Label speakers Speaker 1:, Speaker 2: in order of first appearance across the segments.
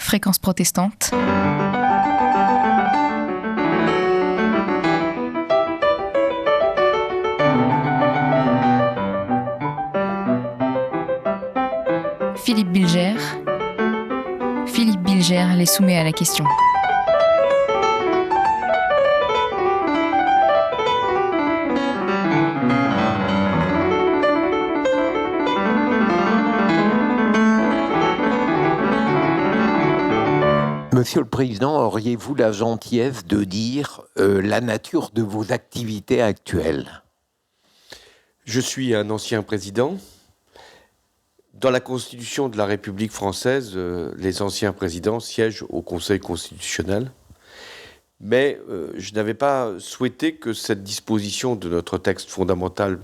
Speaker 1: Fréquence protestante. Philippe Bilger. Philippe Bilger les soumet à la question.
Speaker 2: Monsieur le Président, auriez-vous la gentillesse de dire la nature de vos activités actuelles ?
Speaker 3: Je suis un ancien président. Dans la Constitution de la République française, les anciens présidents siègent au Conseil constitutionnel. Mais je n'avais pas souhaité que cette disposition de notre texte fondamental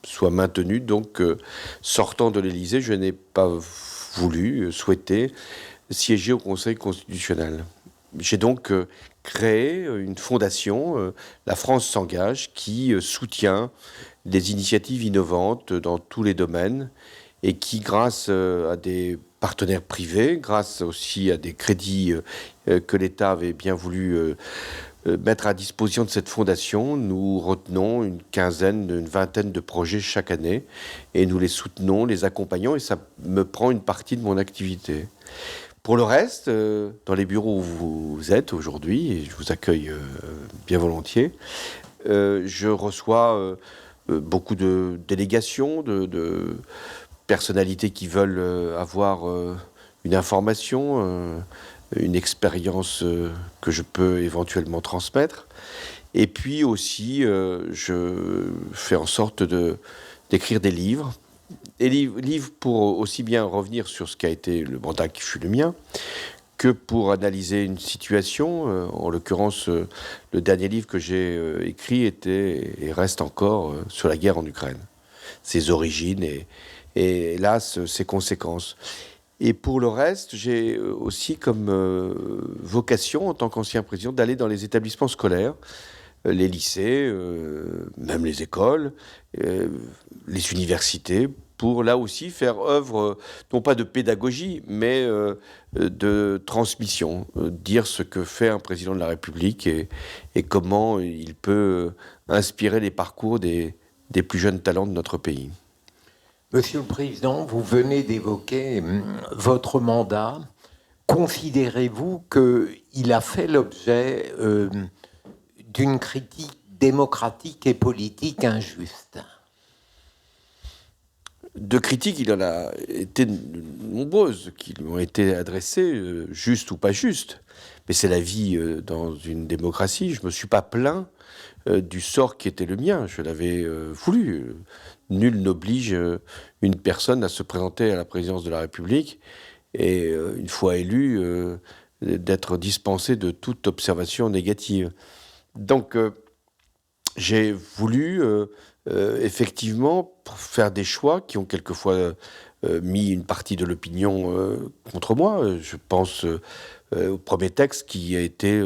Speaker 3: soit maintenue. Donc, sortant de l'Élysée, je n'ai pas souhaité siéger au Conseil constitutionnel. J'ai donc créé une fondation, La France s'engage, qui soutient des initiatives innovantes dans tous les domaines et qui, grâce à des partenaires privés, grâce aussi à des crédits que l'État avait bien voulu mettre à disposition de cette fondation, nous retenons une vingtaine de projets chaque année et nous les soutenons, les accompagnons et ça me prend une partie de mon activité. Pour le reste, dans les bureaux où vous êtes aujourd'hui, et je vous accueille bien volontiers, je reçois beaucoup de délégations, de personnalités qui veulent avoir une information, une expérience que je peux éventuellement transmettre. Et puis aussi, je fais en sorte d'écrire des livres. Des livres pour aussi bien revenir sur ce qu'a été le mandat qui fut le mien, que pour analyser une situation. En l'occurrence, le dernier livre que j'ai écrit était et reste encore sur la guerre en Ukraine, ses origines et hélas, ses conséquences. Et pour le reste, j'ai aussi comme vocation, en tant qu'ancien président, d'aller dans les établissements scolaires, les lycées, même les écoles, les universités, pour là aussi faire œuvre, non pas de pédagogie, mais de transmission, dire ce que fait un président de la République et comment il peut inspirer les parcours des plus jeunes talents de notre pays.
Speaker 2: Monsieur le Président, vous venez d'évoquer votre mandat. Considérez-vous qu'il a fait l'objet d'une critique démocratique et politique injuste ?
Speaker 3: De critiques, il en a été nombreuses qui lui ont été adressées, justes ou pas justes. Mais c'est la vie dans une démocratie. Je ne me suis pas plaint du sort qui était le mien. Je l'avais voulu. Nul n'oblige une personne à se présenter à la présidence de la République et, une fois élu, d'être dispensé de toute observation négative. Donc, j'ai voulu effectivement faire des choix qui ont quelquefois mis une partie de l'opinion contre moi. Je pense au premier texte qui a été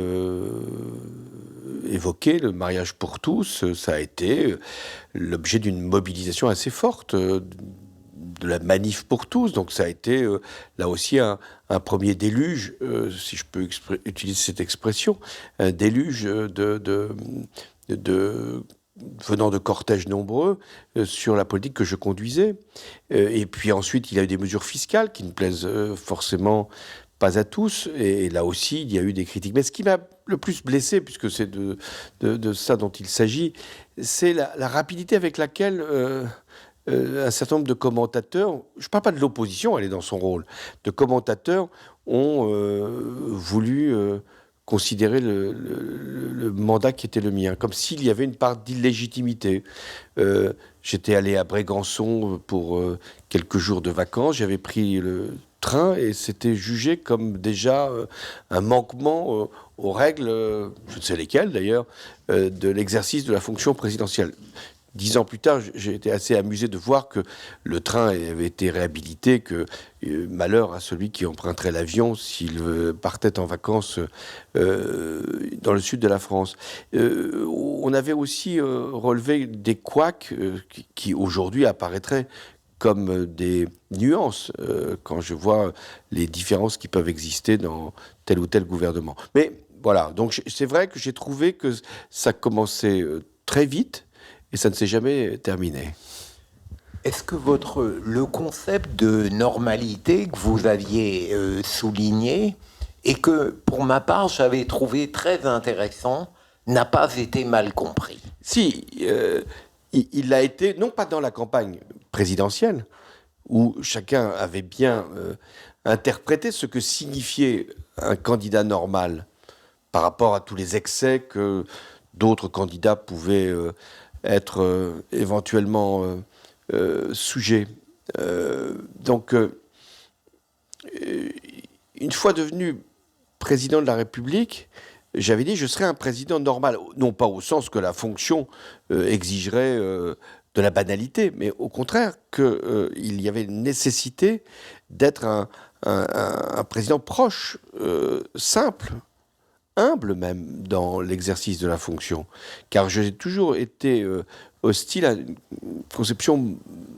Speaker 3: évoqué, le mariage pour tous. Ça a été l'objet d'une mobilisation assez forte de la manif pour tous. Donc ça a été là aussi un premier déluge, si je peux utiliser cette expression, un déluge venant de cortèges nombreux sur la politique que je conduisais. Et puis ensuite, il y a eu des mesures fiscales qui ne plaisent forcément pas à tous. Et là aussi, il y a eu des critiques. Mais ce qui m'a le plus blessé, puisque c'est de ça dont il s'agit, c'est la rapidité avec laquelle un certain nombre de commentateurs, je ne parle pas de l'opposition, elle est dans son rôle, de commentateurs ont voulu considérer le mandat qui était le mien, comme s'il y avait une part d'illégitimité. J'étais allé à Brégançon pour quelques jours de vacances, j'avais pris le train et c'était jugé comme déjà un manquement aux règles, je ne sais lesquelles d'ailleurs, de l'exercice de la fonction présidentielle. 10 ans plus tard, j'ai été assez amusé de voir que le train avait été réhabilité, que malheur à celui qui emprunterait l'avion s'il partait en vacances dans le sud de la France. On avait aussi relevé des couacs qui aujourd'hui apparaîtraient comme des nuances quand je vois les différences qui peuvent exister dans tel ou tel gouvernement. Mais voilà, donc c'est vrai que j'ai trouvé que ça commençait très vite et ça ne s'est jamais terminé.
Speaker 2: Est-ce que le concept de normalité que vous aviez souligné et que, pour ma part, j'avais trouvé très intéressant, n'a pas été mal compris?
Speaker 3: Si, il l'a été, non pas dans la campagne présidentielle, où chacun avait bien interprété ce que signifiait un candidat normal par rapport à tous les excès que d'autres candidats pouvaient être éventuellement sujets. Donc, une fois devenu président de la République, j'avais dit je serais un président normal, non pas au sens que la fonction exigerait de la banalité, mais au contraire qu'il y avait une nécessité d'être un président proche, simple, humble même dans l'exercice de la fonction. Car j'ai toujours été hostile à une conception,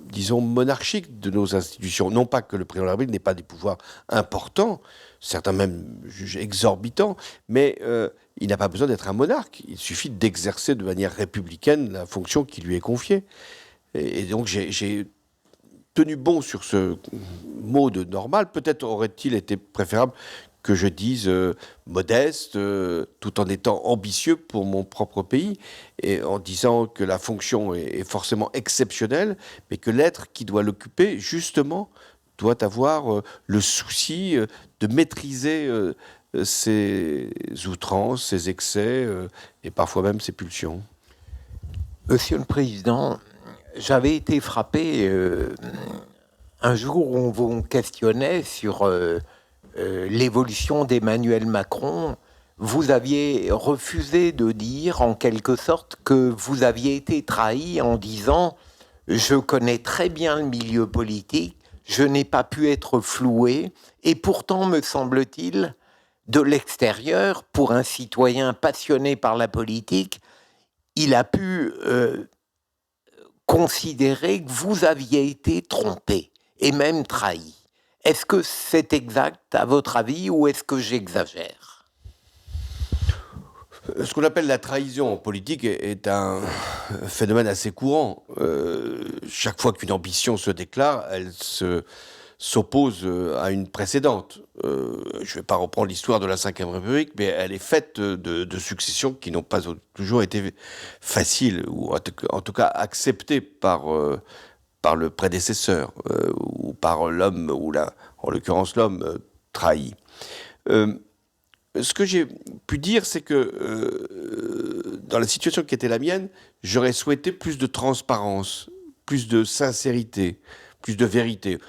Speaker 3: disons, monarchique de nos institutions. Non pas que le président de la République n'ait pas des pouvoirs importants, certains même jugés exorbitants, mais il n'a pas besoin d'être un monarque. Il suffit d'exercer de manière républicaine la fonction qui lui est confiée. Et donc j'ai tenu bon sur ce mot de normal. Peut-être aurait-il été préférable que je dise modeste, tout en étant ambitieux pour mon propre pays, et en disant que la fonction est forcément exceptionnelle, mais que l'être qui doit l'occuper, justement, doit avoir le souci de maîtriser ses outrances, ses excès, et parfois même ses pulsions.
Speaker 2: Monsieur le Président, j'avais été frappé un jour où on vous questionnait sur l'évolution d'Emmanuel Macron. Vous aviez refusé de dire, en quelque sorte, que vous aviez été trahi en disant « Je connais très bien le milieu politique, je n'ai pas pu être floué, et pourtant, me semble-t-il, de l'extérieur, pour un citoyen passionné par la politique, il a pu considérer que vous aviez été trompé et même trahi. » Est-ce que c'est exact, à votre avis, ou est-ce que j'exagère?
Speaker 3: Ce qu'on appelle la trahison en politique est un phénomène assez courant. Chaque fois qu'une ambition se déclare, elle s'oppose à une précédente. Je ne vais pas reprendre l'histoire de la Ve République, mais elle est faite de successions qui n'ont pas toujours été faciles, ou en tout cas acceptées par le prédécesseur, ou par l'homme, ou en l'occurrence l'homme trahi. Ce que j'ai pu dire, c'est que dans la situation qui était la mienne, j'aurais souhaité plus de transparence, plus de sincérité, plus de vérité.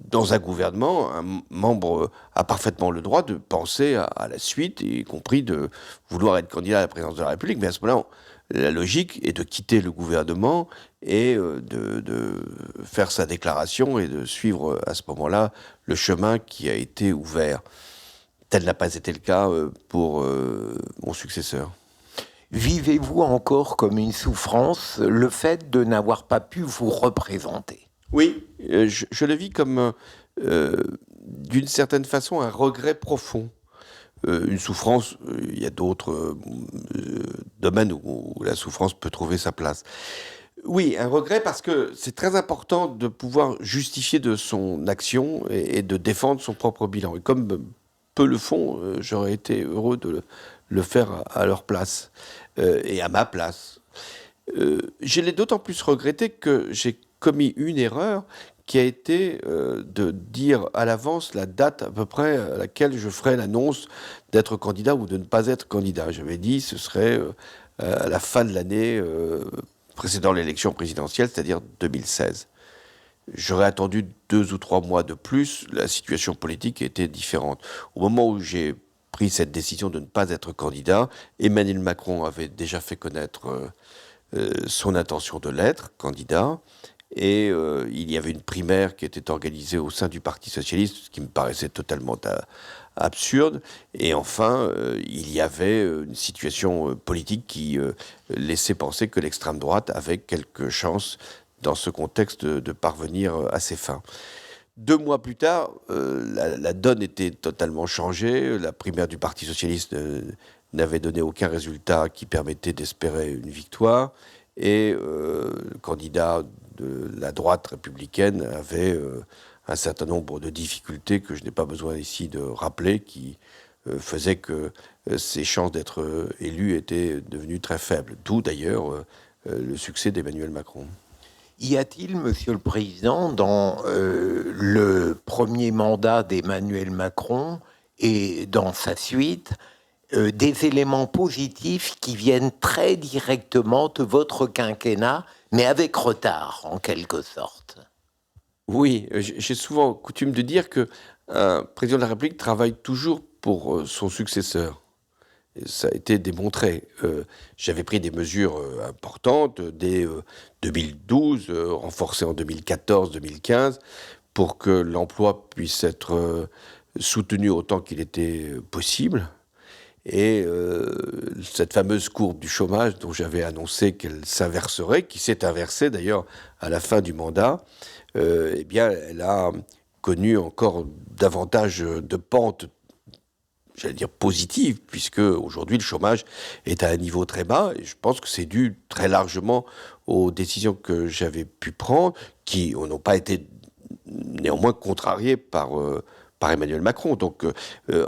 Speaker 3: Dans un gouvernement, un membre a parfaitement le droit de penser à la suite, y compris de vouloir être candidat à la présidence de la République, mais à ce moment-là, la logique est de quitter le gouvernement et de faire sa déclaration et de suivre à ce moment-là le chemin qui a été ouvert. Tel n'a pas été le cas pour mon successeur.
Speaker 2: Vivez-vous encore comme une souffrance le fait de n'avoir pas pu vous représenter?
Speaker 3: Oui, je le vis comme, d'une certaine façon, un regret profond. Une souffrance, il y a d'autres domaines où la souffrance peut trouver sa place. Oui, un regret parce que c'est très important de pouvoir justifier de son action et de défendre son propre bilan. Et comme peu le font, j'aurais été heureux de le faire à leur place et à ma place. Je l'ai d'autant plus regretté que j'ai commis une erreur qui a été de dire à l'avance la date à peu près à laquelle je ferai l'annonce d'être candidat ou de ne pas être candidat. J'avais dit ce serait à la fin de l'année précédant l'élection présidentielle, c'est-à-dire 2016. J'aurais attendu 2 ou 3 mois de plus, la situation politique était différente. Au moment où j'ai pris cette décision de ne pas être candidat, Emmanuel Macron avait déjà fait connaître son intention de l'être candidat, et il y avait une primaire qui était organisée au sein du Parti socialiste, ce qui me paraissait totalement absurde. Et enfin, il y avait une situation politique qui laissait penser que l'extrême droite avait quelques chances dans ce contexte, de parvenir à ses fins. 2 mois plus tard, la donne était totalement changée. La primaire du Parti socialiste n'avait donné aucun résultat qui permettait d'espérer une victoire. Et le candidat de la droite républicaine avait un certain nombre de difficultés que je n'ai pas besoin ici de rappeler, qui faisaient que ses chances d'être élu étaient devenues très faibles. D'où d'ailleurs le succès d'Emmanuel Macron.
Speaker 2: Y a-t-il, Monsieur le Président, dans le premier mandat d'Emmanuel Macron et dans sa suite, des éléments positifs qui viennent très directement de votre quinquennat, mais avec retard, en quelque sorte?
Speaker 3: Oui, j'ai souvent coutume de dire qu'un président de la République travaille toujours pour son successeur. Et ça a été démontré. J'avais pris des mesures importantes dès 2012, renforcées en 2014-2015, pour que l'emploi puisse être soutenu autant qu'il était possible. Et cette fameuse courbe du chômage dont j'avais annoncé qu'elle s'inverserait, qui s'est inversée d'ailleurs à la fin du mandat, eh bien, elle a connu encore davantage de pentes, j'allais dire positive, puisque aujourd'hui le chômage est à un niveau très bas, et je pense que c'est dû très largement aux décisions que j'avais pu prendre, qui n'ont pas été néanmoins contrariées par Emmanuel Macron. Donc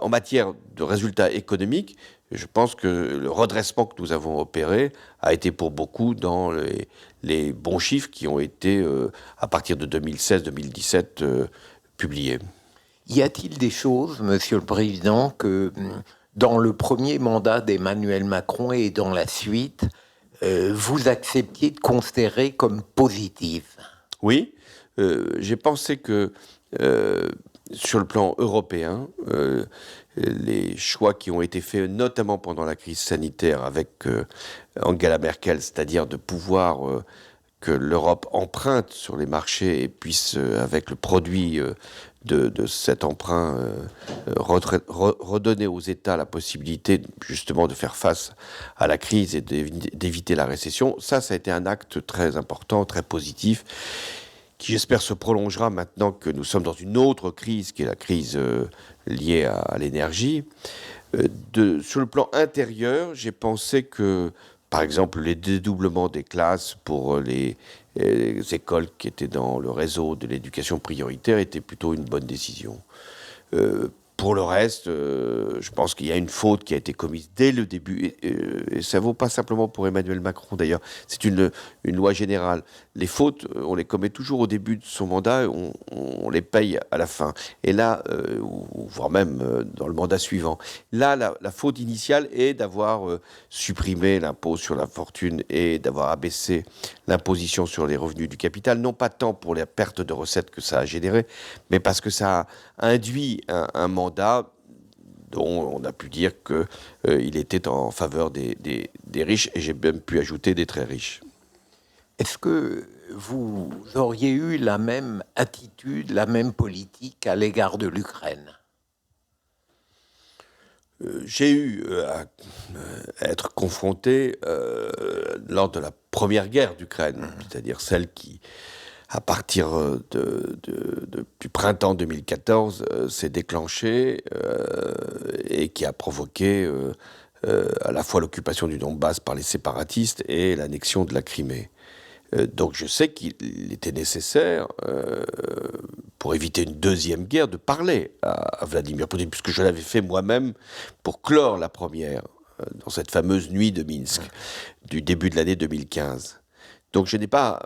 Speaker 3: en matière de résultats économiques, je pense que le redressement que nous avons opéré a été pour beaucoup dans les bons chiffres qui ont été, à partir de 2016-2017, publiés.
Speaker 2: Y a-t-il des choses, Monsieur le Président, que dans le premier mandat d'Emmanuel Macron et dans la suite, vous acceptiez de considérer comme positives?
Speaker 3: Oui, j'ai pensé que sur le plan européen, les choix qui ont été faits, notamment pendant la crise sanitaire avec Angela Merkel, c'est-à-dire de pouvoir que l'Europe emprunte sur les marchés et puisse, avec le produit de cet emprunt, redonner aux États la possibilité justement de faire face à la crise et d'éviter la récession. Ça a été un acte très important, très positif, qui j'espère se prolongera maintenant que nous sommes dans une autre crise, qui est la crise liée à l'énergie. Sur le plan intérieur, j'ai pensé que, par exemple, les dédoublements des classes pour les écoles qui étaient dans le réseau de l'éducation prioritaire étaient plutôt une bonne décision. Pour le reste, je pense qu'il y a une faute qui a été commise dès le début, et ça ne vaut pas simplement pour Emmanuel Macron d'ailleurs, c'est une loi générale. Les fautes, on les commet toujours au début de son mandat, on les paye à la fin. Et là, voire même dans le mandat suivant. Là, la faute initiale est d'avoir supprimé l'impôt sur la fortune et d'avoir abaissé l'imposition sur les revenus du capital, non pas tant pour la perte de recettes que ça a généré, mais parce que ça a induit un mandat dont on a pu dire qu'il était en faveur des riches, et j'ai même pu ajouter des très riches.
Speaker 2: Est-ce que vous auriez eu la même attitude, la même politique à l'égard de l'Ukraine?
Speaker 3: J'ai eu à être confronté lors de la première guerre d'Ukraine, c'est-à-dire celle qui, à partir du printemps 2014, s'est déclenchée et qui a provoqué à la fois l'occupation du Donbass par les séparatistes et l'annexion de la Crimée. Donc je sais qu'il était nécessaire, pour éviter une deuxième guerre, de parler à Vladimir Poutine, puisque je l'avais fait moi-même pour clore la première, dans cette fameuse nuit de Minsk, du début de l'année 2015. Donc je n'ai pas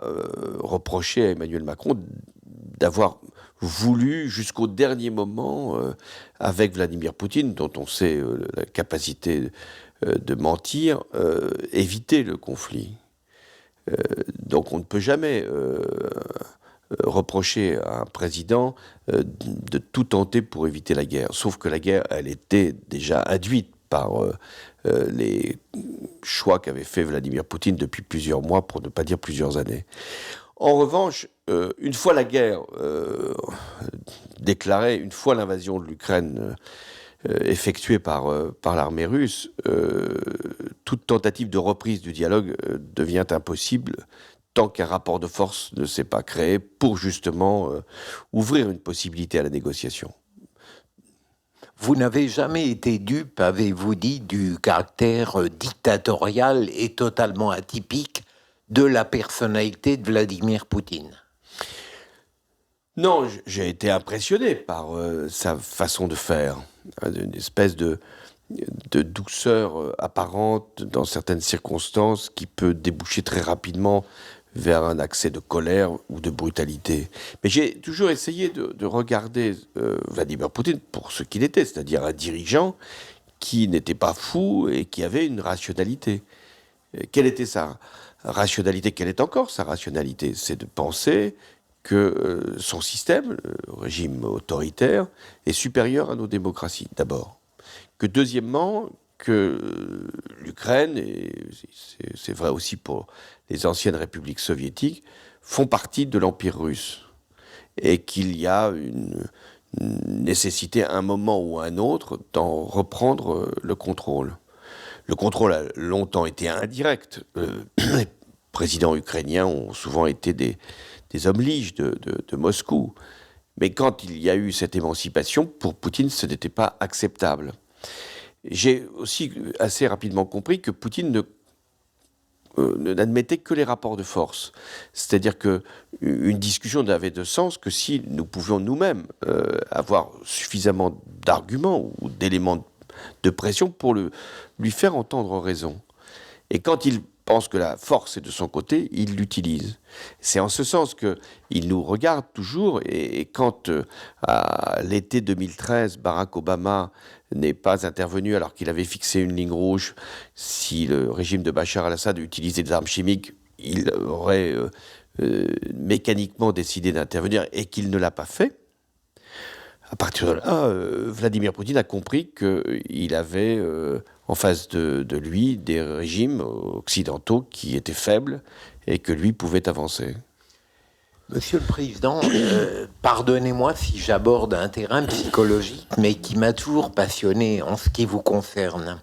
Speaker 3: reproché à Emmanuel Macron d'avoir voulu, jusqu'au dernier moment, avec Vladimir Poutine, dont on sait la capacité de mentir, éviter le conflit. Donc on ne peut jamais reprocher à un président de tout tenter pour éviter la guerre. Sauf que la guerre, elle était déjà induite par les choix qu'avait fait Vladimir Poutine depuis plusieurs mois, pour ne pas dire plusieurs années. En revanche, une fois la guerre déclarée, une fois l'invasion de l'Ukraine effectuée par l'armée russe, toute tentative de reprise du dialogue devient impossible, tant qu'un rapport de force ne s'est pas créé pour justement ouvrir une possibilité à la négociation.
Speaker 2: Vous n'avez jamais été dupe, avez-vous dit, du caractère dictatorial et totalement atypique de la personnalité de Vladimir Poutine?
Speaker 3: Non, j'ai été impressionné par sa façon de faire, une espèce de douceur apparente dans certaines circonstances qui peut déboucher très rapidement vers un accès de colère ou de brutalité. Mais j'ai toujours essayé de regarder Vladimir Poutine pour ce qu'il était, c'est-à-dire un dirigeant qui n'était pas fou et qui avait une rationalité. Quelle était sa rationalité? Quelle est encore sa rationalité? C'est de penser que son système, le régime autoritaire, est supérieur à nos démocraties, d'abord. Que deuxièmement, que l'Ukraine, et c'est vrai aussi pour les anciennes républiques soviétiques, font partie de l'Empire russe. Et qu'il y a une nécessité à un moment ou à un autre d'en reprendre le contrôle. Le contrôle a longtemps été indirect. Les présidents ukrainiens ont souvent été des hommes liges de Moscou. Mais quand il y a eu cette émancipation, pour Poutine, ce n'était pas acceptable. J'ai aussi assez rapidement compris que Poutine n'admettait que les rapports de force. C'est-à-dire qu'une discussion n'avait de sens que si nous pouvions nous-mêmes avoir suffisamment d'arguments ou d'éléments de pression pour lui faire entendre raison. Et quand il pense que la force est de son côté, il l'utilise. C'est en ce sens qu'il nous regarde toujours, et quand à l'été 2013, Barack Obama n'est pas intervenu alors qu'il avait fixé une ligne rouge, si le régime de Bachar al-Assad utilisait des armes chimiques, il aurait mécaniquement décidé d'intervenir et qu'il ne l'a pas fait. À partir de là, Vladimir Poutine a compris qu'il avait en face de lui des régimes occidentaux qui étaient faibles et que lui pouvait avancer.
Speaker 2: Monsieur le Président, pardonnez-moi si j'aborde un terrain psychologique, mais qui m'a toujours passionné en ce qui vous concerne.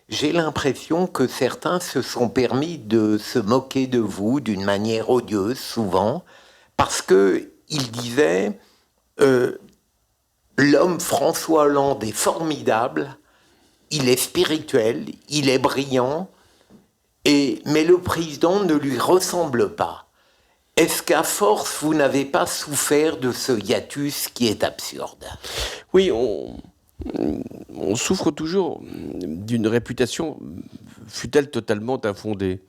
Speaker 2: J'ai l'impression que certains se sont permis de se moquer de vous d'une manière odieuse, souvent, parce qu'ils disaient l'homme François Hollande est formidable, il est spirituel, il est brillant, mais le président ne lui ressemble pas. Est-ce qu'à force, vous n'avez pas souffert de ce hiatus qui est absurde?
Speaker 3: Oui, on souffre toujours d'une réputation, fût-elle totalement infondée.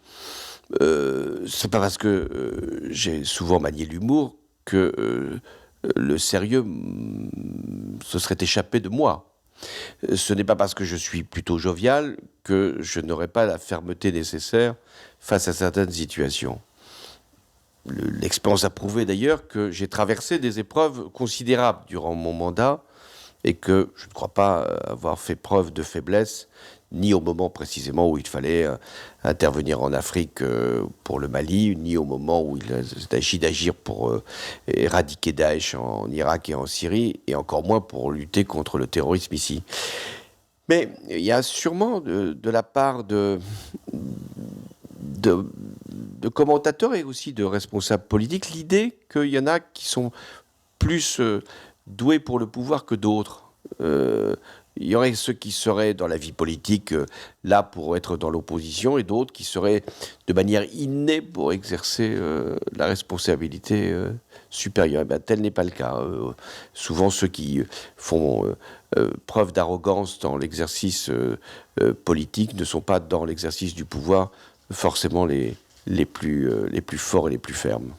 Speaker 3: C'est pas parce que j'ai souvent manié l'humour que le sérieux se serait échappé de moi. Ce n'est pas parce que je suis plutôt jovial que je n'aurai pas la fermeté nécessaire face à certaines situations. L'expérience a prouvé d'ailleurs que j'ai traversé des épreuves considérables durant mon mandat et que je ne crois pas avoir fait preuve de faiblesse, ni au moment précisément où il fallait intervenir en Afrique pour le Mali, ni au moment où il s'agit d'agir pour éradiquer Daesh en Irak et en Syrie, et encore moins pour lutter contre le terrorisme ici. Mais il y a sûrement de la part de commentateurs et aussi de responsables politiques l'idée qu'il y en a qui sont plus doués pour le pouvoir que d'autres. Il y aurait ceux qui seraient dans la vie politique là pour être dans l'opposition et d'autres qui seraient de manière innée pour exercer la responsabilité supérieure. Eh bien, tel n'est pas le cas. Souvent ceux qui font preuve d'arrogance dans l'exercice politique ne sont pas dans l'exercice du pouvoir forcément les plus forts et les plus fermes.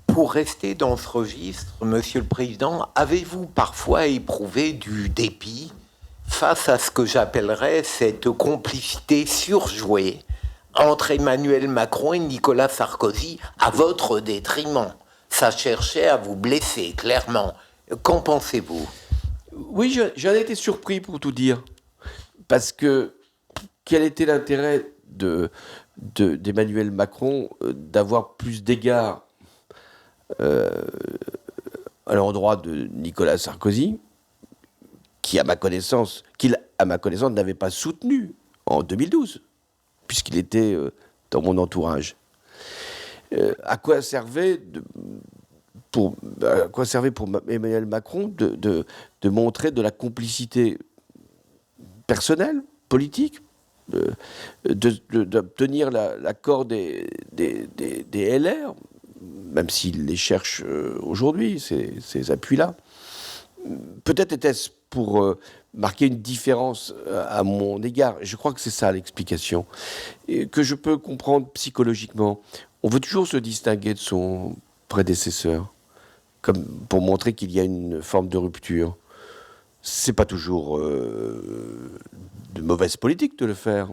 Speaker 2: Pour rester dans ce registre, Monsieur le Président, avez-vous parfois éprouvé du dépit face à ce que j'appellerais cette complicité surjouée entre Emmanuel Macron et Nicolas Sarkozy à votre détriment? Ça cherchait à vous blesser, clairement. Qu'en pensez-vous?
Speaker 3: Oui, j'en ai été surpris pour tout dire. Parce que quel était l'intérêt d'Emmanuel Macron d'avoir plus d'égards à l'endroit de Nicolas Sarkozy, qu'il, à ma connaissance, n'avait pas soutenu en 2012, puisqu'il était dans mon entourage. À quoi servait pour Emmanuel Macron de montrer de la complicité personnelle, politique, d'obtenir l'accord des LR, même s'il les cherche aujourd'hui, ces appuis-là. Peut-être était-ce pour marquer une différence à mon égard. Je crois que c'est ça l'explication. Et que je peux comprendre psychologiquement. On veut toujours se distinguer de son prédécesseur, comme pour montrer qu'il y a une forme de rupture. C'est pas toujours de mauvaise politique de le faire,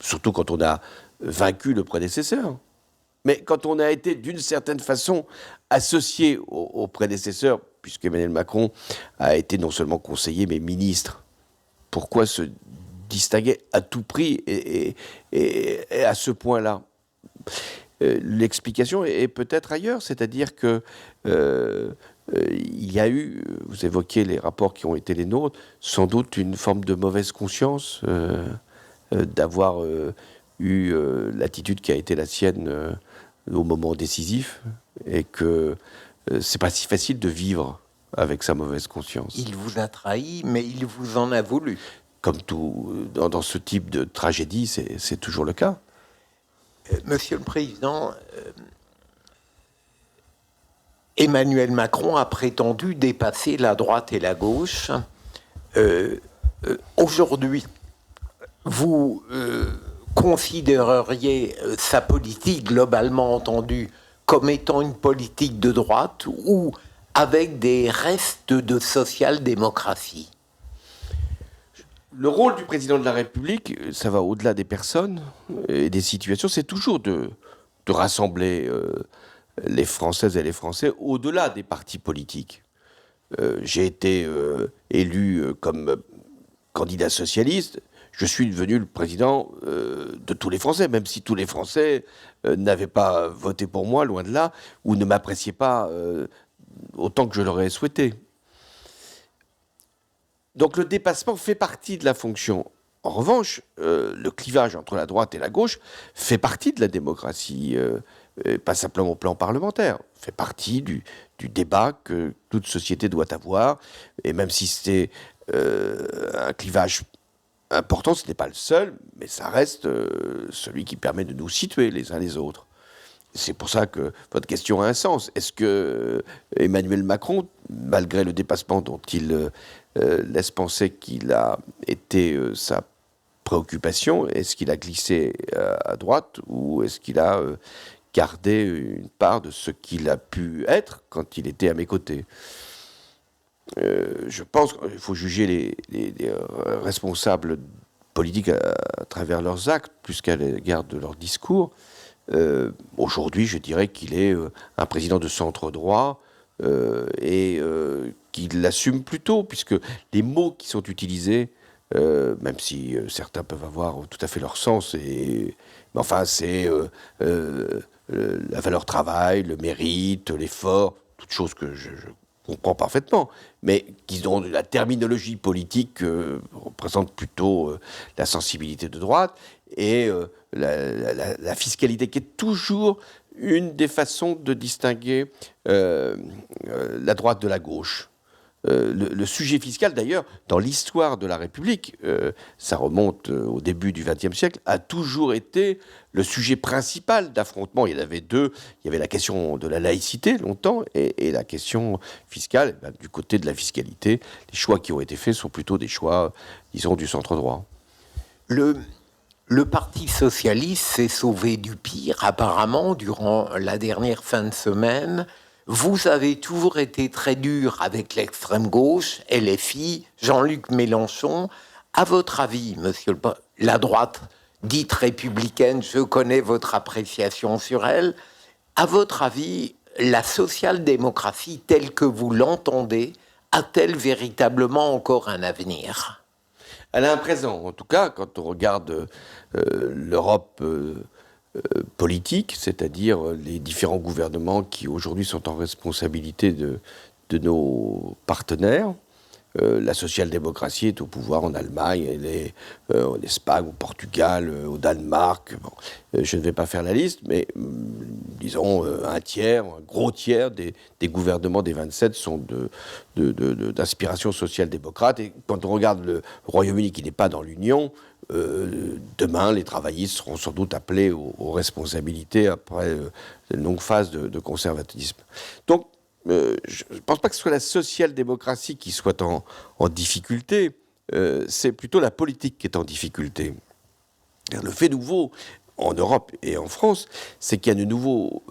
Speaker 3: surtout quand on a vaincu le prédécesseur. Mais quand on a été d'une certaine façon associé au prédécesseur, puisqu'Emmanuel Macron a été non seulement conseiller, mais ministre, pourquoi se distinguer à tout prix et à ce point-là? L'explication est peut-être ailleurs, c'est-à-dire que il y a eu, vous évoquiez les rapports qui ont été les nôtres, sans doute une forme de mauvaise conscience d'avoir eu l'attitude qui a été la sienne au moment décisif, et que c'est pas si facile de vivre avec sa mauvaise conscience.
Speaker 2: Il vous a trahi, mais il vous en a voulu.
Speaker 3: Comme tout, dans ce type de tragédie, c'est toujours le cas.
Speaker 2: Monsieur le Président, Emmanuel Macron a prétendu dépasser la droite et la gauche. Aujourd'hui, vous considéreriez sa politique globalement entendue comme étant une politique de droite ou avec des restes de social-démocratie?
Speaker 3: Le rôle du président de la République, ça va au-delà des personnes et des situations, c'est toujours de rassembler les Françaises et les Français au-delà des partis politiques. J'ai été élu comme candidat socialiste, je suis devenu le président de tous les Français, même si tous les Français n'avaient pas voté pour moi, loin de là, ou ne m'appréciaient pas autant que je l'aurais souhaité. Donc le dépassement fait partie de la fonction. En revanche, le clivage entre la droite et la gauche fait partie de la démocratie, pas simplement au plan parlementaire, fait partie du débat que toute société doit avoir. Et même si c'est un clivage important, ce n'est pas le seul, mais ça reste celui qui permet de nous situer les uns les autres. C'est pour ça que votre question a un sens. Est-ce que Emmanuel Macron, malgré le dépassement dont il laisse penser qu'il a été sa préoccupation, est-ce qu'il a glissé à droite ou est-ce qu'il a gardé une part de ce qu'il a pu être quand il était à mes côtés? Je pense qu'il faut juger les responsables politiques à travers leurs actes plus qu'à l'égard de leurs discours. Aujourd'hui, je dirais qu'il est un président de centre droit et qu'il l'assume plutôt, puisque les mots qui sont utilisés, même si certains peuvent avoir tout à fait leur sens, mais enfin, c'est la valeur travail, le mérite, l'effort, toutes choses que je comprends parfaitement, mais qui ont la terminologie politique représente plutôt la sensibilité de droite et la fiscalité, qui est toujours une des façons de distinguer la droite de la gauche. Le sujet fiscal, d'ailleurs, dans l'histoire de la République, ça remonte au début du XXe siècle, a toujours été le sujet principal d'affrontement. Il y en avait deux. Il y avait la question de la laïcité, longtemps, et la question fiscale. Du côté de la fiscalité, les choix qui ont été faits sont plutôt des choix, disons, du centre droit.
Speaker 2: Le Parti socialiste s'est sauvé du pire, apparemment, durant la dernière fin de semaine. Vous avez toujours été très dur avec l'extrême gauche, LFI, Jean-Luc Mélenchon. À votre avis, monsieur la droite dite républicaine, je connais votre appréciation sur elle. À votre avis, la social-démocratie telle que vous l'entendez a-t-elle véritablement encore un avenir ?
Speaker 3: Elle a un présent, en tout cas, quand on regarde l'Europe politique, c'est-à-dire les différents gouvernements qui aujourd'hui sont en responsabilité de nos partenaires. La social-démocratie est au pouvoir en Allemagne, elle est en Espagne, au Portugal, au Danemark. Bon, je ne vais pas faire la liste, mais disons un gros tiers des gouvernements des 27 sont d'inspiration social-démocrate. Et quand on regarde le Royaume-Uni qui n'est pas dans l'Union, demain, les travaillistes seront sans doute appelés aux responsabilités après une longue phase de conservatisme. Donc, je ne pense pas que ce soit la social-démocratie qui soit en difficulté, c'est plutôt la politique qui est en difficulté. Le fait nouveau en Europe et en France, c'est qu'il y a de nouveaux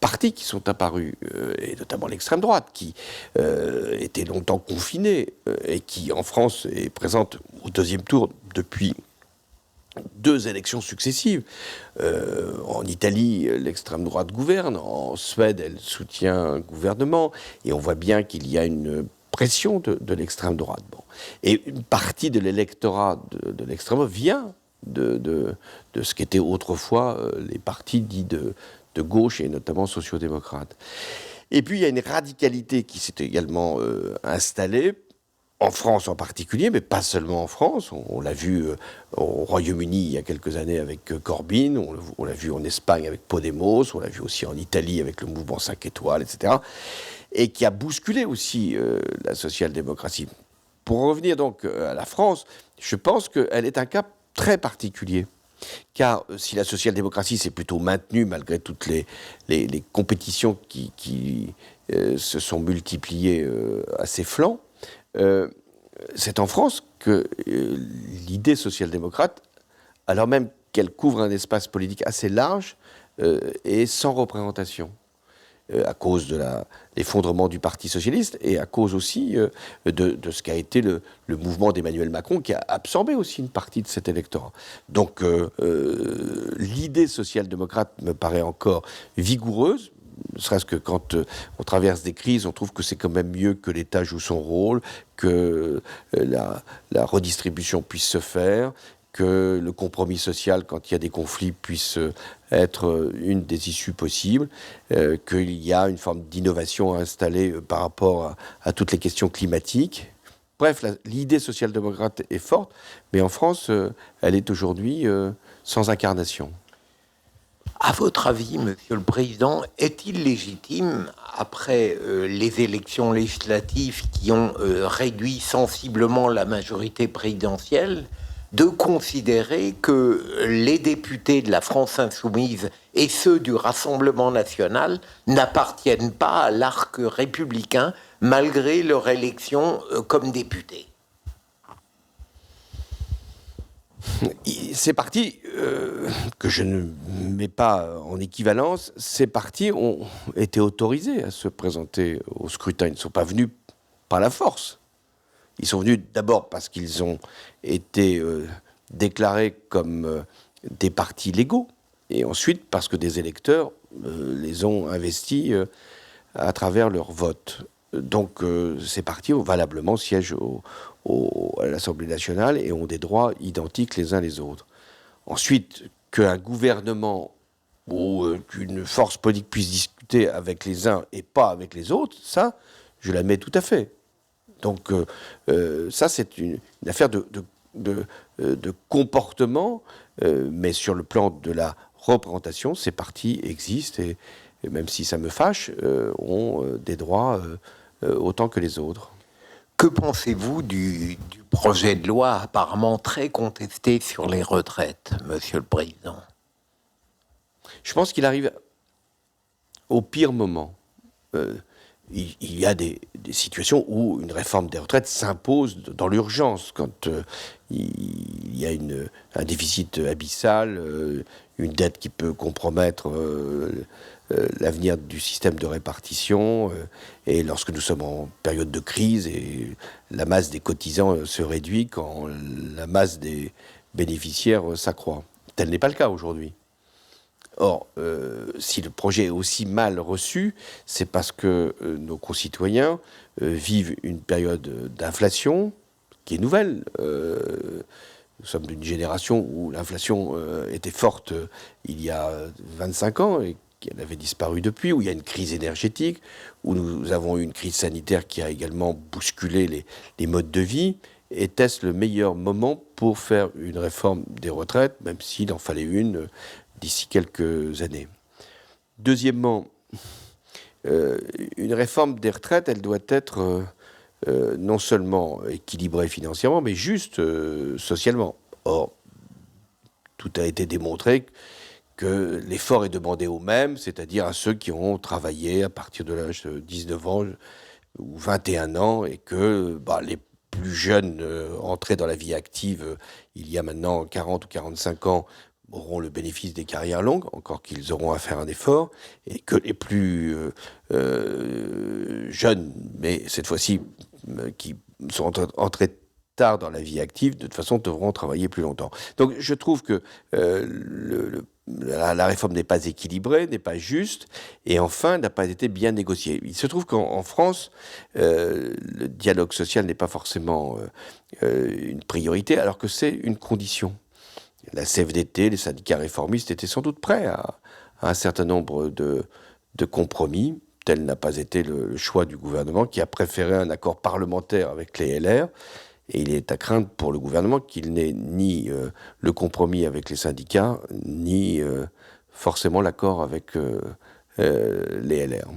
Speaker 3: partis qui sont apparus, et notamment l'extrême droite, qui était longtemps confinée et qui, en France, est présente au deuxième tour depuis 2 élections successives. En Italie, l'extrême droite gouverne. En Suède, elle soutient un gouvernement. Et on voit bien qu'il y a une pression de l'extrême droite. Bon. Et une partie de l'électorat de l'extrême droite vient de ce qu'étaient autrefois les partis dits de gauche, et notamment sociaux-démocrates. Et puis, il y a une radicalité qui s'est également installée, en France en particulier, mais pas seulement en France. On l'a vu au Royaume-Uni il y a quelques années avec Corbyn, on l'a vu en Espagne avec Podemos, on l'a vu aussi en Italie avec le mouvement 5 étoiles, etc. Et qui a bousculé aussi la social-démocratie. Pour revenir donc à la France, je pense qu'elle est un cas très particulier. Car si la social-démocratie s'est plutôt maintenue malgré toutes les compétitions qui se sont multipliées à ses flancs, c'est en France que l'idée social-démocrate, alors même qu'elle couvre un espace politique assez large, est sans représentation, à cause de l'effondrement du Parti socialiste et à cause aussi de ce qu'a été le mouvement d'Emmanuel Macron, qui a absorbé aussi une partie de cet électorat. Donc l'idée social-démocrate me paraît encore vigoureuse, ne serait-ce que quand on traverse des crises, on trouve que c'est quand même mieux que l'État joue son rôle, que la redistribution puisse se faire, que le compromis social, quand il y a des conflits, puisse être une des issues possibles, qu'il y a une forme d'innovation à installer par rapport à toutes les questions climatiques. Bref, l'idée social-démocrate est forte, mais en France, elle est aujourd'hui sans incarnation.
Speaker 2: À votre avis, Monsieur le Président, est-il légitime, après les élections législatives qui ont réduit sensiblement la majorité présidentielle, de considérer que les députés de la France insoumise et ceux du Rassemblement national n'appartiennent pas à l'arc républicain malgré leur élection comme députés?
Speaker 3: Ces partis, que je ne mets pas en équivalence, ces partis ont été autorisés à se présenter au scrutin. Ils ne sont pas venus par la force. Ils sont venus d'abord parce qu'ils ont été déclarés comme des partis légaux, et ensuite parce que des électeurs les ont investis à travers leur vote. Donc ces partis valablement siègent à l'Assemblée nationale et ont des droits identiques les uns les autres. Ensuite, qu'un gouvernement ou qu'une force politique puisse discuter avec les uns et pas avec les autres, ça, je l'admets tout à fait. Donc ça, c'est une affaire de comportement, mais sur le plan de la représentation, ces partis existent et même si ça me fâche, ont des droits autant que les autres.
Speaker 2: Que pensez-vous du projet de loi apparemment très contesté sur les retraites, Monsieur le Président?
Speaker 3: Je pense qu'il arrive au pire moment. Il y a des situations où une réforme des retraites s'impose dans l'urgence, quand il y a un déficit abyssal, une dette qui peut compromettre l'avenir du système de répartition, et lorsque nous sommes en période de crise et la masse des cotisants se réduit quand la masse des bénéficiaires s'accroît. Tel n'est pas le cas aujourd'hui. Or, si le projet est aussi mal reçu, c'est parce que nos concitoyens vivent une période d'inflation qui est nouvelle. Nous sommes d'une génération où l'inflation était forte il y a 25 ans et qu'elle avait disparu depuis, où il y a une crise énergétique, où nous avons eu une crise sanitaire qui a également bousculé les modes de vie. Était-ce le meilleur moment pour faire une réforme des retraites, même s'il en fallait une d'ici quelques années? Deuxièmement, une réforme des retraites, elle doit être non seulement équilibrée financièrement, mais juste socialement. Or, tout a été démontré que l'effort est demandé aux mêmes, c'est-à-dire à ceux qui ont travaillé à partir de l'âge de 19 ans ou 21 ans, et que les plus jeunes entrés dans la vie active il y a maintenant 40 ou 45 ans auront le bénéfice des carrières longues, encore qu'ils auront à faire un effort, et que les plus jeunes, mais cette fois-ci qui sont entrés tard dans la vie active, de toute façon, devront travailler plus longtemps. Donc, je trouve que la réforme n'est pas équilibrée, n'est pas juste, et enfin, n'a pas été bien négociée. Il se trouve qu'en France, le dialogue social n'est pas forcément une priorité, alors que c'est une condition. La CFDT, les syndicats réformistes étaient sans doute prêts à un certain nombre de compromis. Tel n'a pas été le choix du gouvernement, qui a préféré un accord parlementaire avec les LR. Et il est à craindre pour le gouvernement qu'il n'ait ni le compromis avec les syndicats, ni forcément l'accord avec les LR.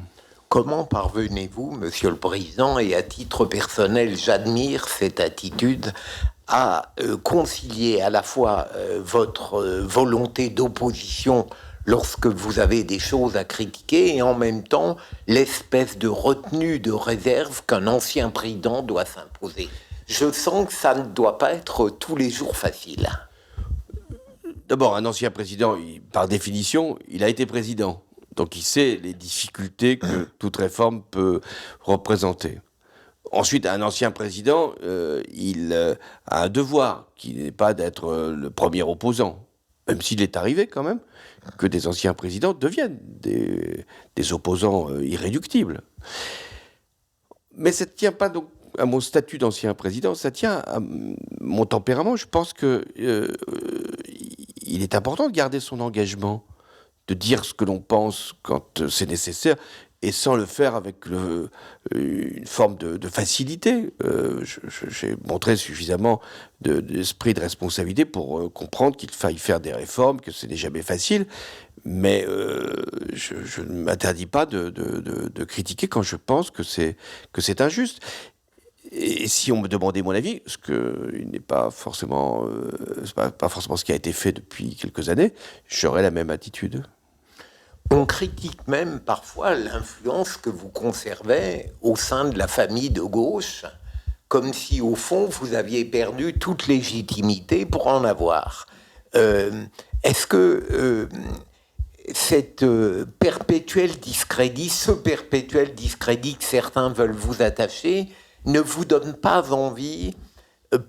Speaker 2: Comment parvenez-vous, Monsieur le Président, et à titre personnel, j'admire cette attitude, à concilier à la fois votre volonté d'opposition lorsque vous avez des choses à critiquer et en même temps l'espèce de retenue, de réserve qu'un ancien président doit s'imposer? Je sens que ça ne doit pas être tous les jours facile.
Speaker 3: D'abord, un ancien président, par définition, il a été président. Donc il sait les difficultés que toute réforme peut représenter. Ensuite, un ancien président, il a un devoir, qui n'est pas d'être le premier opposant, même s'il est arrivé quand même que des anciens présidents deviennent des opposants irréductibles. Mais ça ne tient pas donc à mon statut d'ancien président, ça tient à mon tempérament. Je pense que il est important de garder son engagement, de dire ce que l'on pense quand c'est nécessaire, et sans le faire avec une forme de facilité. J'ai montré suffisamment d'esprit de responsabilité pour comprendre qu'il faille faire des réformes, que ce n'est jamais facile, mais je ne m'interdis pas de critiquer quand je pense que c'est injuste. Et si on me demandait mon avis, ce qui n'est pas forcément, pas forcément ce qui a été fait depuis quelques années, j'aurais la même attitude.
Speaker 2: On critique même parfois l'influence que vous conservez au sein de la famille de gauche, comme si au fond vous aviez perdu toute légitimité pour en avoir. Est-ce que cette perpétuel discrédit, ce perpétuel discrédit que certains veulent vous attacher, ne vous donne pas envie,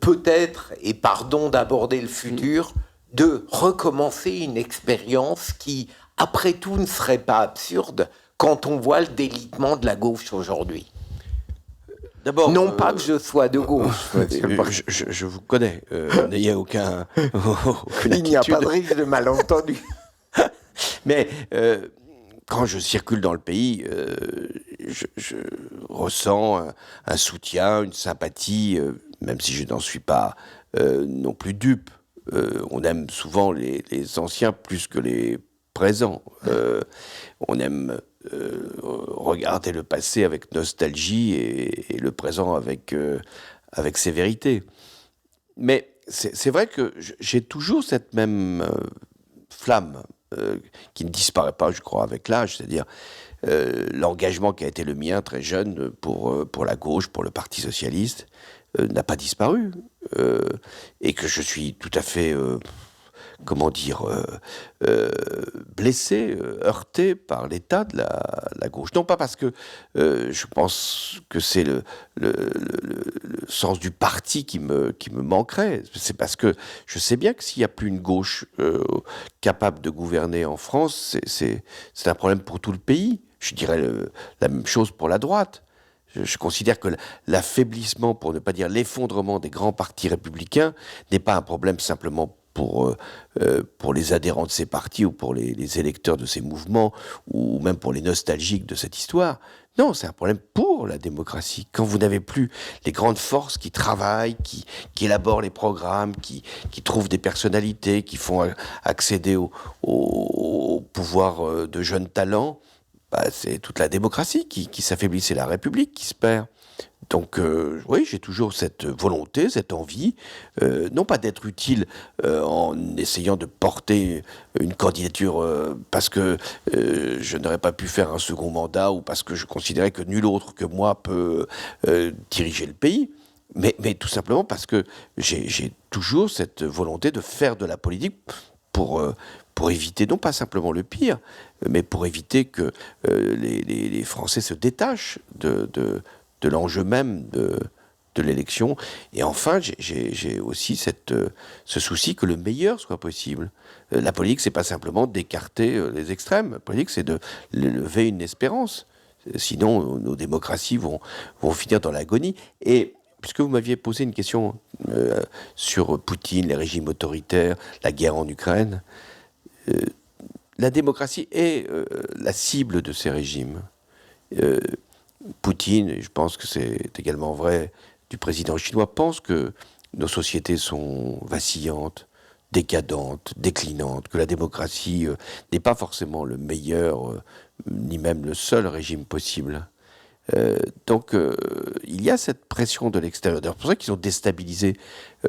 Speaker 2: peut-être, et pardon d'aborder le futur, de recommencer une expérience qui, après tout, ne serait pas absurde quand on voit le délitement de la gauche aujourd'hui?
Speaker 3: D'abord,
Speaker 2: non pas que je sois de gauche,
Speaker 3: je vous connais, n'ayez aucun
Speaker 2: il n'y a pas de risque de malentendu.
Speaker 3: Mais quand je circule dans le pays, je ressens un soutien, une sympathie, même si je n'en suis pas non plus dupe. On aime souvent les anciens plus que les présents. On aime regarder le passé avec nostalgie et le présent avec sévérité. Mais c'est vrai que j'ai toujours cette même flamme qui ne disparaît pas, je crois, avec l'âge, c'est-à-dire l'engagement qui a été le mien très jeune pour la gauche, pour le Parti socialiste, n'a pas disparu. Et que je suis tout à fait, blessé, heurté par l'état de la gauche. Non pas parce que je pense que c'est le sens du parti qui me manquerait, c'est parce que je sais bien que s'il n'y a plus une gauche capable de gouverner en France, c'est un problème pour tout le pays. Je dirais la même chose pour la droite. Je considère que l'affaiblissement, pour ne pas dire l'effondrement des grands partis républicains, n'est pas un problème simplement pour les adhérents de ces partis ou pour les électeurs de ces mouvements ou même pour les nostalgiques de cette histoire. Non, c'est un problème pour la démocratie. Quand vous n'avez plus les grandes forces qui travaillent, qui élaborent les programmes, qui trouvent des personnalités, qui font accéder au pouvoir de jeunes talents, c'est toute la démocratie qui s'affaiblit, c'est la République qui se perd. Donc oui, j'ai toujours cette volonté, cette envie, non pas d'être utile en essayant de porter une candidature parce que je n'aurais pas pu faire un second mandat ou parce que je considérais que nul autre que moi peut diriger le pays, mais tout simplement parce que j'ai toujours cette volonté de faire de la politique pour éviter, non pas simplement le pire, mais pour éviter que les Français se détachent de l'enjeu même de l'élection. Et enfin, j'ai aussi ce souci que le meilleur soit possible. La politique, c'est pas simplement d'écarter les extrêmes. La politique, c'est de lever une espérance. Sinon, nos démocraties vont finir dans l'agonie. Et puisque vous m'aviez posé une question sur Poutine, les régimes autoritaires, la guerre en Ukraine, la démocratie est la cible de ces régimes. Poutine, et je pense que c'est également vrai du président chinois, pense que nos sociétés sont vacillantes, décadentes, déclinantes, que la démocratie n'est pas forcément le meilleur, ni même le seul régime possible. Donc il y a cette pression de l'extérieur. C'est pour ça qu'ils ont déstabilisé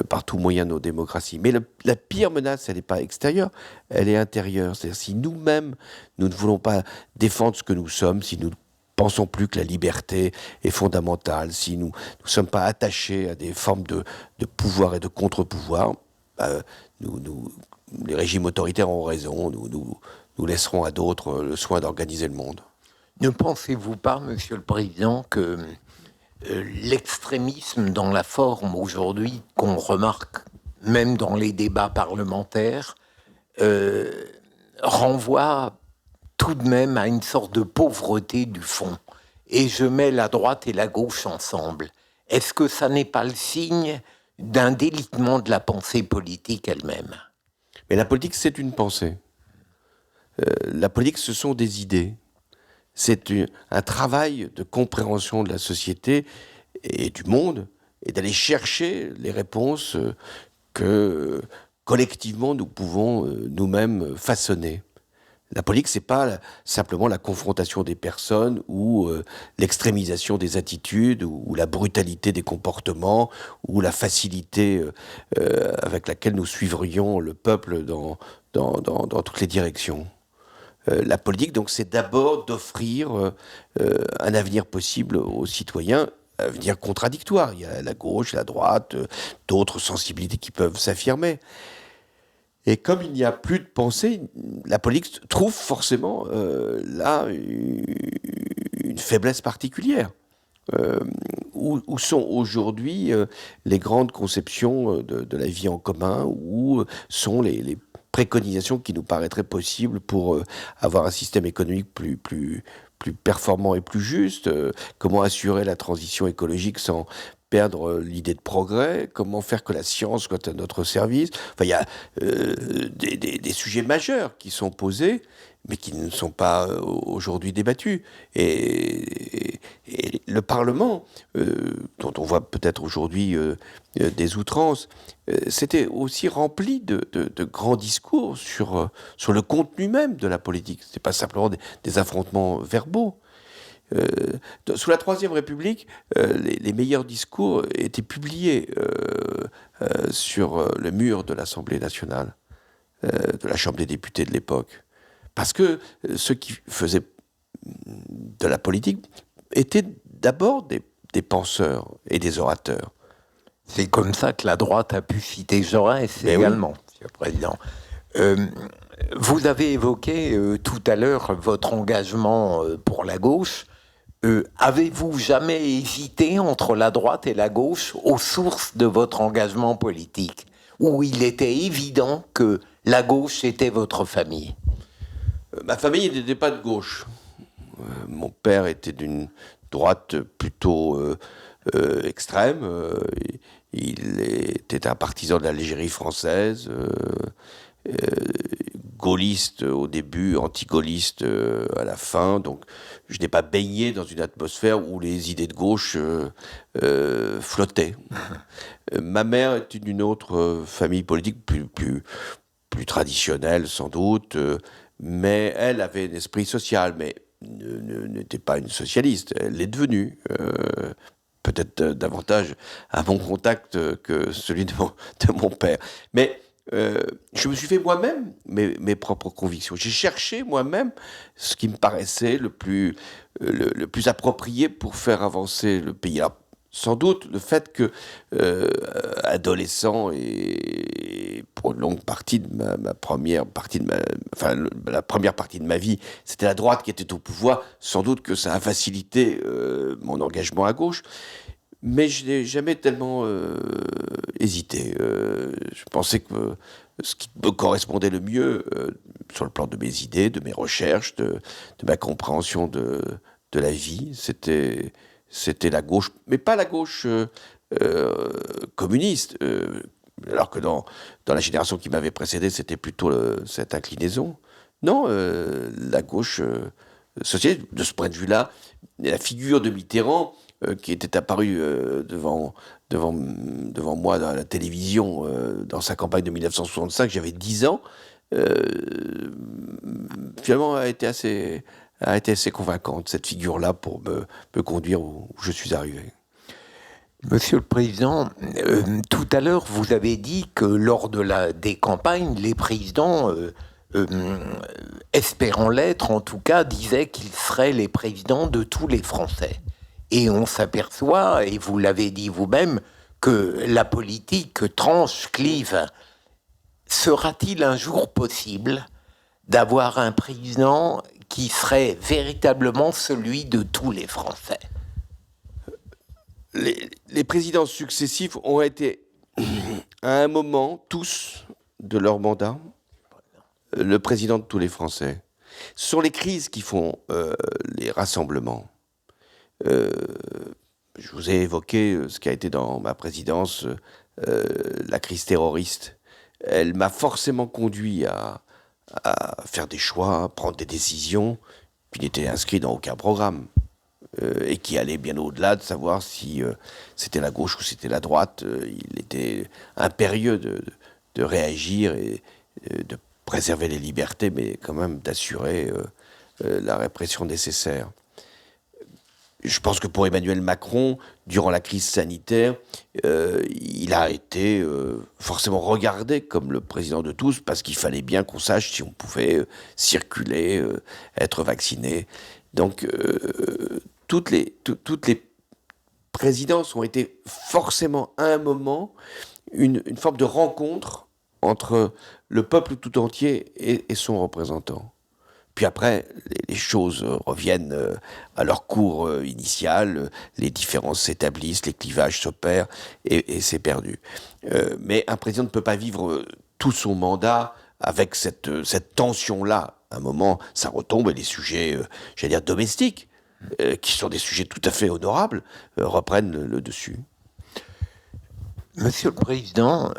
Speaker 3: par tout moyen nos démocraties. Mais la pire menace, elle n'est pas extérieure, elle est intérieure. C'est-à-dire si nous-mêmes, nous ne voulons pas défendre ce que nous sommes, si nous pensons plus que la liberté est fondamentale, si nous ne sommes pas attachés à des formes de pouvoir et de contre-pouvoir, les régimes autoritaires ont raison, nous laisserons à d'autres le soin d'organiser le monde.
Speaker 2: Ne pensez-vous pas, Monsieur le Président, que l'extrémisme dans la forme aujourd'hui qu'on remarque même dans les débats parlementaires renvoie tout de même à une sorte de pauvreté du fond? Et je mets la droite et la gauche ensemble. Est-ce que ça n'est pas le signe d'un délitement de la pensée politique elle-même?
Speaker 3: Mais la politique, c'est une pensée. La politique, ce sont des idées. C'est un travail de compréhension de la société et du monde, et d'aller chercher les réponses que collectivement nous pouvons nous-mêmes façonner. La politique, c'est pas simplement la confrontation des personnes ou l'extrémisation des attitudes ou la brutalité des comportements ou la facilité avec laquelle nous suivrions le peuple dans toutes les directions. La politique, donc, c'est d'abord d'offrir un avenir possible aux citoyens, un avenir contradictoire. Il y a la gauche, la droite, d'autres sensibilités qui peuvent s'affirmer. Et comme il n'y a plus de pensée, la politique trouve forcément là une faiblesse particulière. Où sont aujourd'hui les grandes conceptions de la vie en commun, où sont les préconisations qui nous paraîtraient possibles pour avoir un système économique plus performant et plus juste, comment assurer la transition écologique sans perdre l'idée de progrès, comment faire que la science soit à notre service. Enfin, il y a des sujets majeurs qui sont posés, mais qui ne sont pas aujourd'hui débattus. Et le Parlement, dont on voit peut-être aujourd'hui des outrances, c'était aussi rempli de grands discours sur le contenu même de la politique. Ce n'est pas simplement des affrontements verbaux. Sous la Troisième République, les meilleurs discours étaient publiés sur le mur de l'Assemblée nationale, de la Chambre des députés de l'époque. Parce que ceux qui faisaient de la politique étaient d'abord des penseurs et des orateurs.
Speaker 2: C'est comme ça que la droite a pu citer Jaurès également, oui. Monsieur le Président. Vous avez évoqué tout à l'heure votre engagement pour la gauche. Avez-vous jamais hésité entre la droite et la gauche aux sources de votre engagement politique, où il était évident que la gauche était votre famille?
Speaker 3: Ma famille n'était pas de gauche. Mon père était d'une droite plutôt extrême. Il était un partisan de l'Algérie française, gaulliste au début, anti-gaulliste à la fin. Donc, je n'ai pas baigné dans une atmosphère où les idées de gauche flottaient. Ma mère est d'une autre famille politique, plus traditionnelle sans doute, mais elle avait un esprit social, mais n'était pas une socialiste. Elle l'est devenue. Peut-être davantage à mon contact que celui de mon père. Mais je me suis fait moi-même mes propres convictions. J'ai cherché moi-même ce qui me paraissait le plus approprié pour faire avancer le pays. Alors, sans doute le fait que, adolescent et pour une longue partie de la première partie de ma vie, c'était la droite qui était au pouvoir, sans doute que ça a facilité mon engagement à gauche. Mais je n'ai jamais tellement hésité. Je pensais que ce qui me correspondait le mieux, sur le plan de mes idées, de mes recherches, de ma compréhension de la vie, c'était la gauche, mais pas la gauche communiste. Alors que dans la génération qui m'avait précédé, c'était plutôt cette inclinaison. Non, la gauche socialiste, de ce point de vue-là, la figure de Mitterrand, qui était apparu devant moi dans la télévision dans sa campagne de 1965, j'avais 10 ans, finalement a été assez convaincante, cette figure-là, pour me conduire où je suis arrivé.
Speaker 2: Monsieur le Président, tout à l'heure, vous avez dit que lors des campagnes, les présidents, espérant l'être en tout cas, disaient qu'ils seraient les présidents de tous les Français. Et on s'aperçoit, et vous l'avez dit vous-même, que la politique tranche, clive. Sera-t-il un jour possible d'avoir un président qui serait véritablement celui de tous les Français?
Speaker 3: Les présidents successifs ont été, à un moment, tous de leur mandat, le président de tous les Français. Ce sont les crises qui font les rassemblements. Je vous ai évoqué ce qui a été dans ma présidence, la crise terroriste. Elle m'a forcément conduit à faire des choix, à prendre des décisions qui n'étaient inscrites dans aucun programme et qui allaient bien au-delà de savoir si c'était la gauche ou c'était la droite. Il était impérieux de réagir et de préserver les libertés, mais quand même d'assurer la répression nécessaire. Je pense que pour Emmanuel Macron, durant la crise sanitaire, il a été forcément regardé comme le président de tous, parce qu'il fallait bien qu'on sache si on pouvait circuler, être vacciné. Donc, toutes les présidences ont été forcément, à un moment, une forme de rencontre entre le peuple tout entier et son représentant. Puis après, les choses reviennent à leur cours initial, les différences s'établissent, les clivages s'opèrent, et c'est perdu. Mais un président ne peut pas vivre tout son mandat avec cette tension-là. À un moment, ça retombe et les sujets, j'allais dire, domestiques, qui sont des sujets tout à fait honorables, reprennent le dessus.
Speaker 2: Monsieur le Président,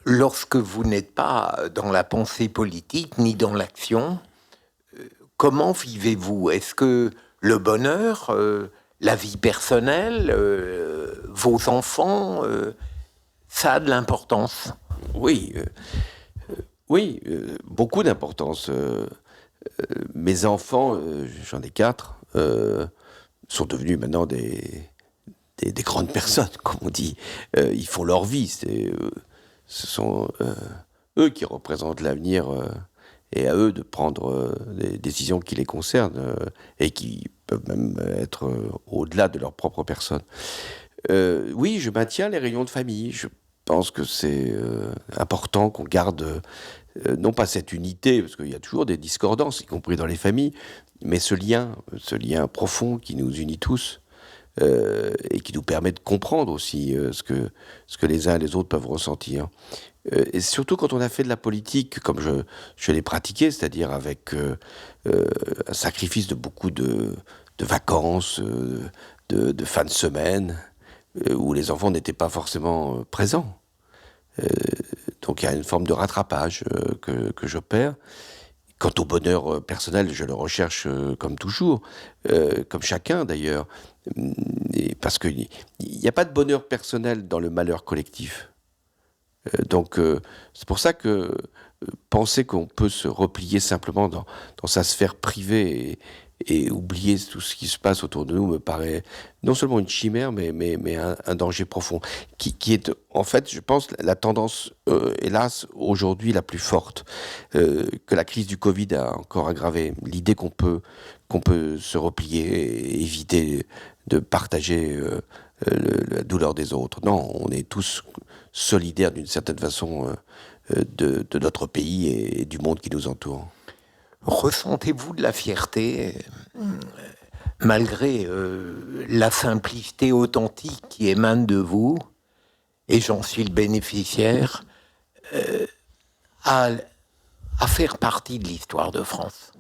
Speaker 2: lorsque vous n'êtes pas dans la pensée politique ni dans l'action, comment vivez-vous? Est-ce que le bonheur, la vie personnelle, vos enfants, ça a de l'importance?
Speaker 3: Oui, beaucoup d'importance. Mes enfants, j'en ai 4, sont devenus maintenant des grandes personnes, comme on dit. Ils font leur vie. Ce sont eux qui représentent l'avenir et à eux de prendre des décisions qui les concernent et qui peuvent même être au-delà de leur propre personne. Oui, je maintiens les réunions de famille. Je pense que c'est important qu'on garde non pas cette unité, parce qu'il y a toujours des discordances, y compris dans les familles, mais ce lien profond qui nous unit tous. Et qui nous permet de comprendre aussi ce que les uns et les autres peuvent ressentir. Et surtout quand on a fait de la politique, comme je l'ai pratiqué, c'est-à-dire avec un sacrifice de beaucoup de vacances, de fin de semaine, où les enfants n'étaient pas forcément présents. Donc il y a une forme de rattrapage que j'opère. Quant au bonheur personnel, je le recherche comme toujours, comme chacun d'ailleurs, parce qu'il n'y a pas de bonheur personnel dans le malheur collectif. Donc c'est pour ça que penser qu'on peut se replier simplement dans sa sphère privée et oublier tout ce qui se passe autour de nous me paraît non seulement une chimère, mais un danger profond, qui est en fait, je pense, la tendance, hélas, aujourd'hui la plus forte, que la crise du Covid a encore aggravé. L'idée qu'on peut se replier et éviter de partager la douleur des autres. Non, on est tous solidaires d'une certaine façon de notre pays et du monde qui nous entoure.
Speaker 2: Ressentez-vous de la fierté, malgré la simplicité authentique qui émane de vous, et j'en suis le bénéficiaire, à faire partie de l'histoire de France?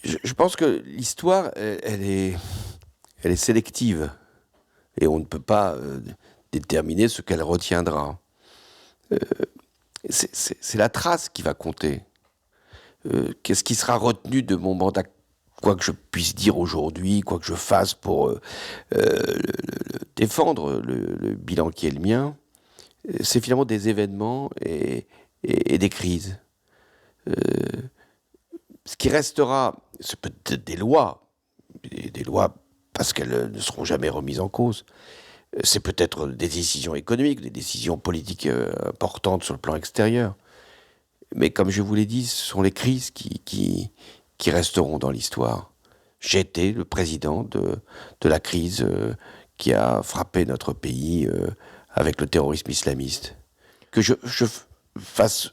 Speaker 3: Je pense que l'histoire, elle est sélective, et on ne peut pas déterminer ce qu'elle retiendra. C'est la trace qui va compter. Qu'est-ce qui sera retenu de mon mandat, quoi que je puisse dire aujourd'hui, quoi que je fasse pour défendre le bilan qui est le mien, c'est finalement des événements et des crises. Ce qui restera, c'est peut-être des lois parce qu'elles ne seront jamais remises en cause. C'est peut-être des décisions économiques, des décisions politiques importantes sur le plan extérieur. Mais comme je vous l'ai dit, ce sont les crises qui resteront dans l'histoire. J'ai été le président de la crise qui a frappé notre pays avec le terrorisme islamiste. Que je fasse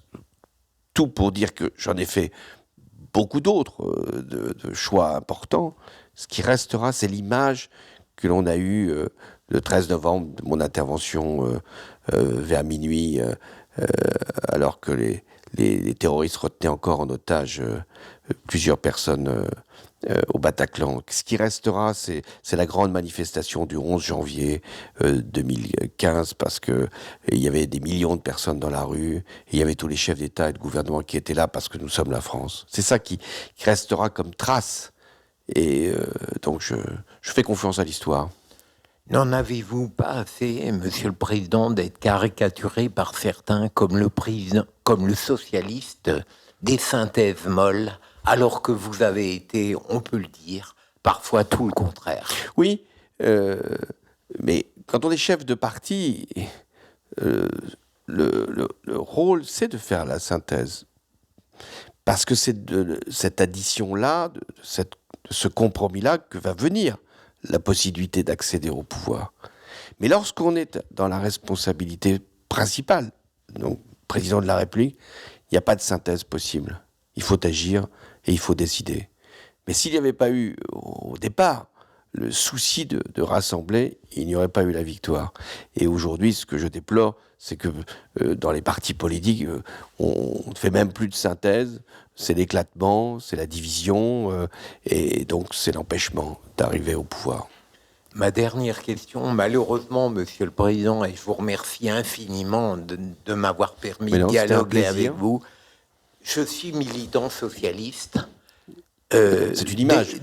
Speaker 3: tout pour dire que j'en ai fait beaucoup d'autres de choix importants. Ce qui restera, c'est l'image que l'on a eue le 13 novembre, de mon intervention vers minuit, alors que les terroristes retenaient encore en otage plusieurs personnes au Bataclan. Ce qui restera, c'est la grande manifestation du 11 janvier 2015, parce que il y avait des millions de personnes dans la rue, et il y avait tous les chefs d'État et de gouvernement qui étaient là parce que nous sommes la France. C'est ça qui restera comme trace. Et donc je fais confiance à l'histoire.
Speaker 2: N'en avez-vous pas assez, Monsieur le Président, d'être caricaturé par certains comme le socialiste des synthèses molles, alors que vous avez été, on peut le dire, parfois tout le contraire?
Speaker 3: Oui, mais quand on est chef de parti, le rôle, c'est de faire la synthèse. Parce que c'est de cette addition-là, de ce compromis-là, que va venir la possibilité d'accéder au pouvoir. Mais lorsqu'on est dans la responsabilité principale, donc président de la République, il n'y a pas de synthèse possible. Il faut agir et il faut décider. Mais s'il n'y avait pas eu au départ le souci de rassembler, il n'y aurait pas eu la victoire. Et aujourd'hui, ce que je déplore, c'est que dans les partis politiques, on ne fait même plus de synthèse, c'est l'éclatement, c'est la division, et donc c'est l'empêchement d'arriver au pouvoir.
Speaker 2: Ma dernière question, malheureusement, Monsieur le Président, et je vous remercie infiniment de m'avoir permis de dialoguer avec vous, je suis militant socialiste.
Speaker 3: C'est une image.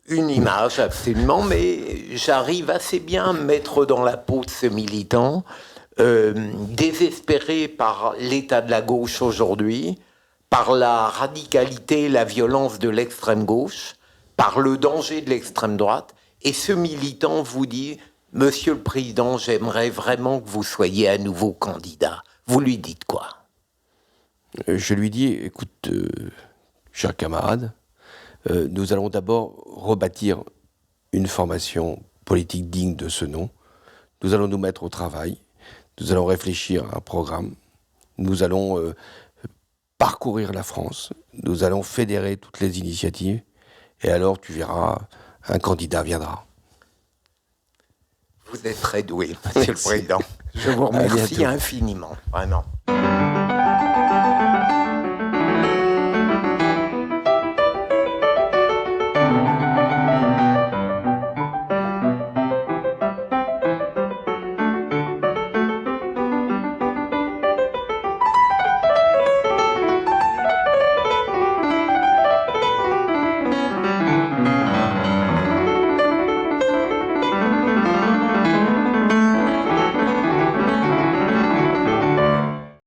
Speaker 2: Une image, absolument, mais j'arrive assez bien à me mettre dans la peau de ce militant, désespéré par l'état de la gauche aujourd'hui, par la radicalité, la violence de l'extrême gauche, par le danger de l'extrême droite. Et ce militant vous dit, Monsieur le Président, j'aimerais vraiment que vous soyez à nouveau candidat. Vous lui dites quoi?
Speaker 3: Je lui dis, écoute, cher camarade, nous allons d'abord rebâtir une formation politique digne de ce nom. Nous allons nous mettre au travail. Nous allons réfléchir à un programme. Nous allons parcourir la France. Nous allons fédérer toutes les initiatives. Et alors, tu verras, un candidat viendra.
Speaker 2: Vous êtes très doué, Monsieur le Président. Je vous remercie infiniment, vraiment.